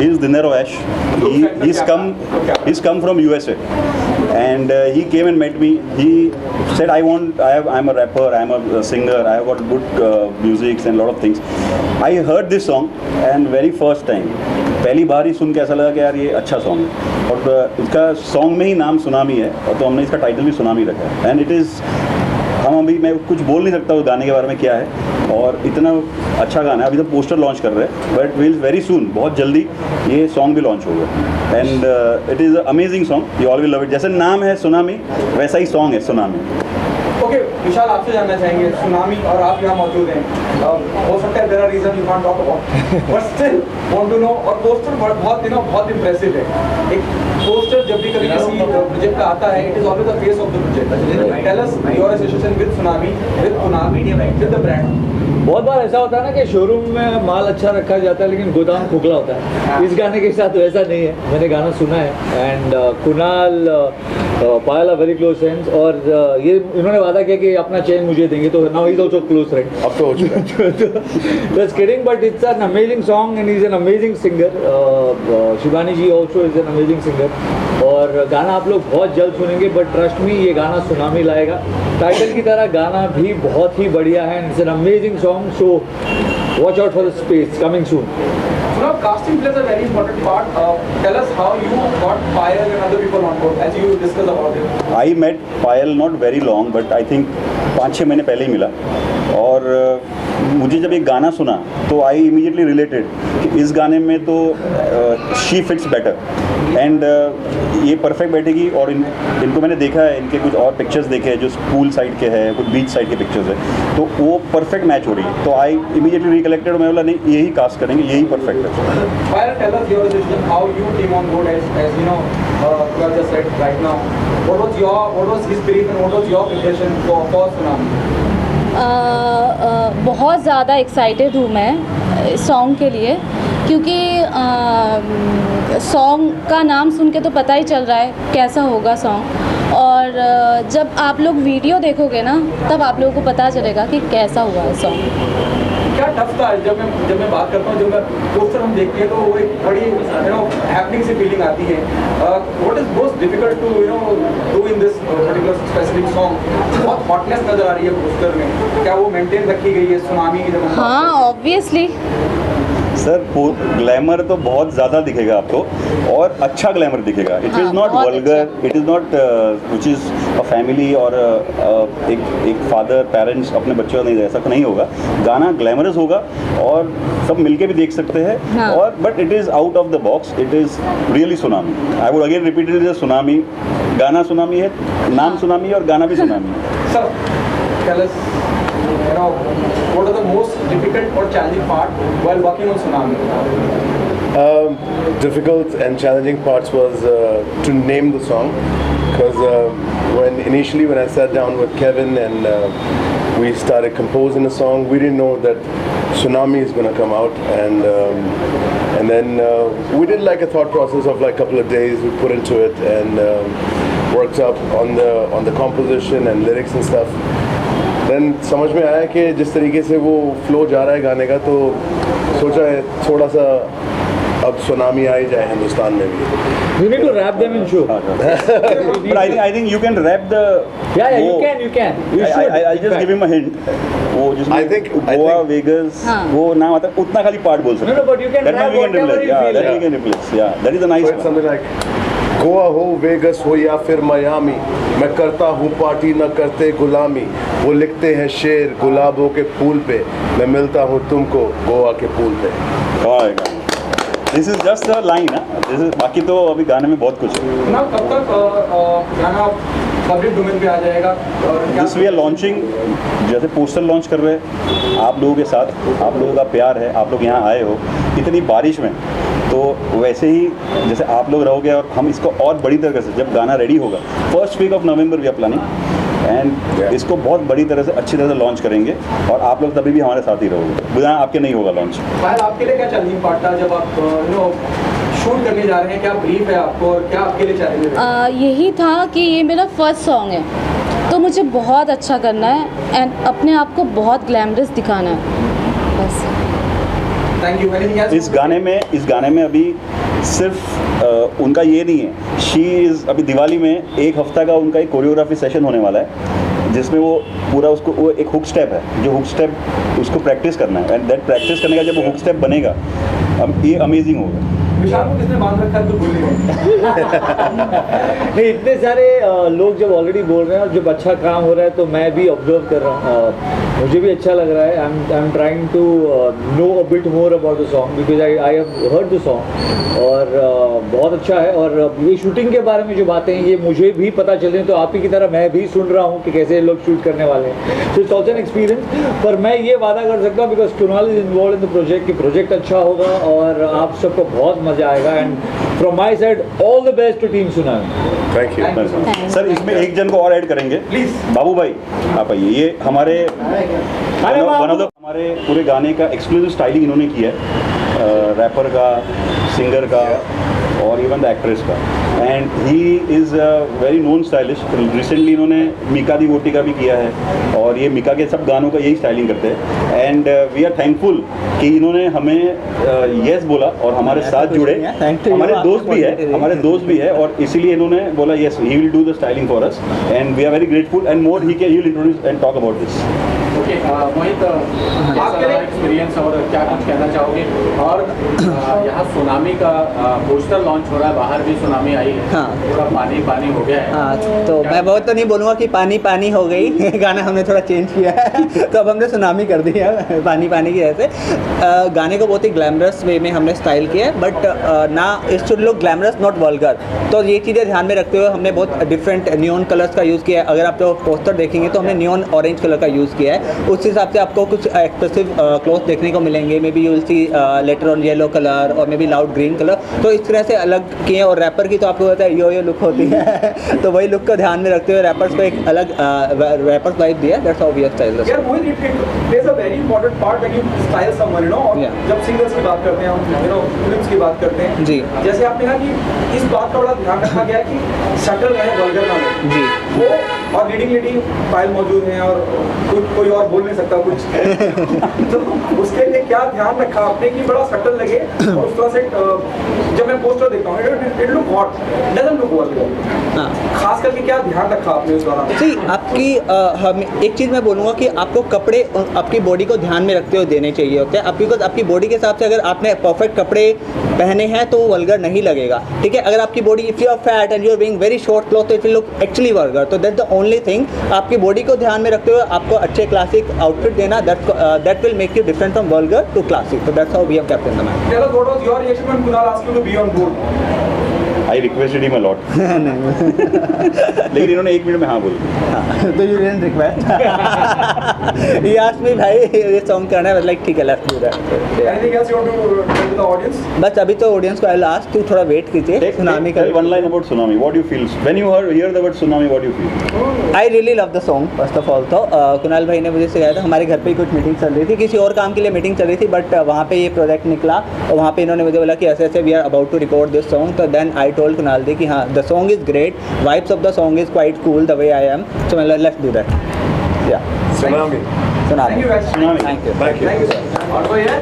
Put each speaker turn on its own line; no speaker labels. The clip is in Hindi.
he is Dinero Ash. He's come from USA, and he came and met me. He said, I'm a rapper, I'm a singer, I have got good music and lot of things. I heard this song and very first time, पहली बार ही सुन के ऐसा लगा कि यार ये अच्छा सॉन्ग है, और इसका सॉन्ग में ही नाम सुनामी है, और तो हमने इसका टाइटल भी सुनामी रखा है. एंड इट इज़, मैं कुछ बोल नहीं सकता उस गाने के बारे में क्या है, और इतना अच्छा गाना है. अभी तो पोस्टर लॉन्च कर रहे हैं, बट विल वेरी सून, बहुत जल्दी ये सॉन्ग भी लॉन्च होगा. And it is amazing song, you all will love it. जैसे नाम है सुनामी, वैसा ही सॉन्ग है सुनामी.
ओके विशाल, आपसे जानना चाहेंगे, सुनामी और आप यहाँ मौजूद हैं, हो सकता है there are reason you can't talk about, but still want to know. और पोस्टर बहुत इंप्रेसिव है. एक पोस्टर जब भी कभी किसी प्रोजेक्ट का आता है, it is always the face of the project. Tell us your association with tsunami, with Kunal, with the brand.
बहुत बार ऐसा होता है ना कि शोरूम में माल अच्छा रखा जाता है लेकिन गोदाम खोखला होता है. इस गाने के साथ वैसा नहीं है. मैंने गाना सुना है, and Kunal Payal are very close friends, और ये इन्होंने वादा किया कि अपना चेन मुझे देंगे, तो now he is also close friend.
अब तो हो चुका है.
Just kidding, but it's an amazing song and is an amazing singer. Shivani ji also is an amazing singer, और गाना आप लोग बहुत जल्द सुनेंगे, बट ट्रस्ट मी ये गाना सुनामी लाएगा. टाइटल की तरह गाना भी बहुत ही बढ़िया है, and it's an amazing song, so watch out for the space coming soon.
Now, casting plays a very important part. Tell us how you got Payal and other people on board, as you discussed about it.
I met Payal not very long, but I think 5-6 महीने पहले ही मिला, और मुझे जब एक गाना सुना तो आई इमीडिएटली रिलेटेड कि इस गाने में तो शी फिट्स बेटर, एंड ये परफेक्ट बैठेगी. और इनको मैंने देखा है, इनके कुछ और पिक्चर्स देखे हैं जो पूल साइड के हैं, कुछ बीच साइड के पिक्चर्स है, तो वो परफेक्ट मैच हो रही है. तो आई इमीडिएटली रिकलेक्टेड, मैं बोला नहीं यही कास्ट करेंगे, यही परफेक्ट है.
Payal, tell us your decision, how you came on board, as you know, you have just said right now. What was his brief and what was your preparation for Tsunami?
बहुत ज़्यादा एक्साइटेड हूँ मैं सॉन्ग के लिए, क्योंकि सॉन्ग का नाम सुन के तो पता ही चल रहा है कैसा होगा सॉन्ग, और जब आप लोग वीडियो देखोगे ना तब आप लोगों को पता चलेगा कि कैसा हुआ है सॉन्ग.
क्या टफ था? जब मैं बात करता हूँ, जब मैं पोस्टर हम देखते हैं तो वो एक बड़ी हैपनिंग सी फीलिंग आती है. What is most difficult to do in this particular specific song? बहुत हॉटनेस नजर आ रही है पोस्टर में, क्या वो मेंटेन रखी गई है सुनामी की जब?
हाँ, ऑब्वियसली
सर, ग्लैमर तो बहुत ज़्यादा दिखेगा आपको, और अच्छा ग्लैमर दिखेगा. It is not vulgar, it is not which is a family, और एक फादर पेरेंट्स अपने बच्चों का नहीं, ऐसा नहीं होगा. गाना ग्लैमरस होगा और सब मिलके भी देख सकते हैं.
हाँ.
और but it is out of the box, it is really tsunami. I would again repeat it, is tsunami. गाना सुनामी है, नाम सुनामी है, और गाना भी सुनामी है.
Sir, tell us, what are the most difficult or challenging part while working on Tsunami?
Difficult and challenging parts was to name the song, because when I sat down with Kevin and we started composing the song, we didn't know that Tsunami is going to come out, and then we did like a thought process of like a couple of days. We put into it and worked up on the composition and lyrics and stuff. Then समझ में आया कि जिस तरीके से वो फ्लो जा रहा है गाने का, तो सोचा है थोड़ा सा अब सुनामी आ ही जाए हिंदुस्तान में भी.
You need to wrap them in show.
But I think you can wrap the.
Yeah, you can. You should.
I just give him a hint. वो जिसमें
I think
गोवा, वेगस, वो नाम आता है, उतना खाली पार्ट बोल सकते हैं.
No, but you can wrap whatever you feel.
That we can replace. Yeah, that is a nice one.
something like Goa हो, वेगस हो या फिर मियामी, मैं करता हूँ पार्टी न करते गुलामी. वो लिखते हैं शेर गुलाबों के फूल पे, मैं मिलता हूँ तुमको गोवा के पूल पे.
This is just the line. This is, बाकी तो अभी गाने में बहुत कुछ है
ना. कब तक गाना पब्लिक डोमेन पे आ जाएगा?
दिस वी आर लॉन्चिंग, जैसे पोस्टर लॉन्च कर रहे हैं आप लोगों के साथ. आप लोगों का प्यार है, आप लोग यहाँ आए हो इतनी बारिश में, तो वैसे ही जैसे आप लोग रहोगे, और हम इसको और बड़ी तरह से जब गाना रेडी होगा, first week of November we are planning, and इसको बहुत बड़ी तरह से अच्छी तरह से लॉन्च करेंगे, और आप लोग तभी भी हमारे साथ ही रहोगे. बिना आपके नहीं होगा लॉन्च.
फाइल, आपके लिए क्या चैलेंजिंग पार्ट था जब आप शूट करने जा रहे हैं? क्या ब्रीफ है आपको, और क्या आपके लिए चैलेंज है?
यही था कि ये मेरा फर्स्ट सॉन्ग है, तो मुझे बहुत अच्छा करना है एंड अपने आप को बहुत ग्लैमरस दिखाना है, बस.
Thank you. Anything else?
इस गाने में अभी सिर्फ उनका ये नहीं है, शी इज़ अभी दिवाली में 1 हफ्ता का उनका एक कोरियोग्राफी सेशन होने वाला है, जिसमें वो पूरा उसको वो एक हुक स्टेप है, जो हुक स्टेप उसको प्रैक्टिस करना है, एंड दैट प्रैक्टिस करने का जब वो हुक स्टेप बनेगा, अब ये अमेजिंग होगा।
विशाल को किसने बांध रखा है तो भूल नहीं।
नहीं, इतने सारे लोग जब ऑलरेडी बोल रहे हैं और जब अच्छा काम हो रहा है तो मैं भी ऑब्जर्व कर रहा हूँ, मुझे भी अच्छा लग रहा है। I am trying to know a bit more about the song because I have heard the song, और बहुत अच्छा है। और ये शूटिंग के बारे में जो बातें हैं ये मुझे भी पता चल रही हैं, तो आप ही की तरह मैं भी सुन रहा हूँ कि कैसे लोग शूट करने वाले हैं। So it's also an experience. पर मैं ये वादा कर सकता हूँ because Kunal is involve in the project कि प्रोजेक्ट अच्छा होगा और आप सबको बहुत मजा आएगा। And from my side all the best to team tsunami.
Thank you.
Sir इसमें एक जन को और ऐड करेंगे प्लीज, बाबू भाई आप आइए। ये हमारे हमारे पूरे गाने का एक्सक्लूसिव स्टाइलिंग इन्होंने किया है, रैपर का, सिंगर का और इवन द एक्ट्रेस का, and he is very known stylish. Recently इन्होंने मीका दी वोटी का भी किया है, और ये मीका के सब गानों का यही स्टाइलिंग करते हैं, एंड वी आर थैंकफुल कि इन्होंने हमें येस बोला और हमारे साथ जुड़े। हमारे दोस्त भी है और इसीलिए इन्होंने बोला yes he will do the styling for us, and we are very grateful and more he will introduce and talk about this.
Okay Mohit, आपके लिए एक्सपीरियंस और क्या कुछ कहना चाहोगे? और यहाँ सुनामी का पोस्टर लॉन्च हो रहा है, बाहर भी सुनामी आई है,
हाँ।
थोड़ा पानी पानी हो गया है।
हाँ, तो मैं बहुत तो नहीं बोलूँगा कि पानी पानी हो गई गाना हमने थोड़ा चेंज किया है तो अब हमने सुनामी कर दिया पानी पानी की वजह से। गाने को बहुत ही ग्लैमरस वे में हमने स्टाइल किया है, बट ना it should look glamorous not vulgar. तो ये चीज़ें ध्यान में रखते हुए हमने बहुत डिफरेंट नियॉन कलर्स का यूज़ किया है। अगर आप लोग पोस्टर देखेंगे तो हमने नियॉन ऑरेंज कलर का यूज़ किया है, उस हिसाब से आपको कुछ एक्सप्रेसिव क्लॉथ देखने को मिलेंगे। Maybe you will see later on yellow colour और maybe loud green colour, तो इस तरह से अलग किए। और रैपर की तो आपको पता है यो लुक होती है तो वही लुक को ध्यान में रखते हुए रैपर्स को एक अलग रैपर्स वाइब दिया। That's how we have styled the
यार Mohit, it plays a very important part when you style someone, you know. और
Yeah.
जब सिंगर्स की बात करते हैं हम, यू नो, फिल्म्स की बात करते हैं
जी।
जैसे आपने कहा कि इस बात का बड़ा ध्यान रखा गया है कि शटल रहे, वल्गर ना हो
जी।
वो, और लीडिंग फाइल मौजूद हैं और कोई और बोल नहीं सकता कुछ तो उसके लिए क्या ध्यान रखा आपने कि बड़ा शटल लगे? और उस तरह से जब मैं पोस्टर देखता हूँ it look hot, doesn't look vulgar.
हाँ,
खास करके क्या ध्यान रखा आपने उस दौरान?
जी, आपकी हम एक चीज़ मैं बोलूँगा कि आपको कपड़े आपकी बॉडी को ध्यान में रखते हुए देने चाहिए होते हैं। बिकॉज आपकी बॉडी के हिसाब से अगर आपने परफेक्ट कपड़े पहने हैं तो वो वल्गर नहीं लगेगा, ठीक है। अगर आपकी body if you are fat and you are being very short cloth तो it will look actually vulgar. तो दैट द ओनली थिंग, आपकी बॉडी को ध्यान में रखते हुए आपको अच्छे क्लासिक आउटफिट देना, that will make you different from vulgar to classic. तो that's how we have kept in the man.
Tell us what was your reaction when Kunal asked you to be on board?
I requested him a lot लेकिन इन्होंने 1 मिनट में हाँ बोल दिया।
तो you didn't request he asked me भाई ये सॉन्ग करना है, लाइक ठीक है let's do that.
Anything else you want to tell to the audience?
बस अभी तो ऑडियंस को आई विल आस्क, तू थोड़ा वेट कीजिए सुनामी का।
Tell one line about tsunami. What do you feel when you hear the word tsunami? What do you feel?
I really love the song first of all. तो कुणाल भाई ने मुझे सिखाया था, हमारे घर पे ही कुछ मीटिंग चल रही थी, किसी और काम के लिए मीटिंग चल रही थी, बट वहाँ पे ये प्रोजेक्ट निकला और वहाँ पे इन्होंने मुझे बोला कि ऐसे ऐसे we are about to record this song. तो देन आई टोल्ड कुणाल दी कि हाँ the song is great, vibes of the song is quite cool the way I am, so मैं लेट्स डू दैट। या
Tsunami.
सुना
Thank you guys.
Tsunami.
Thank you.
Thank you.
Thank you sir. और कोई है?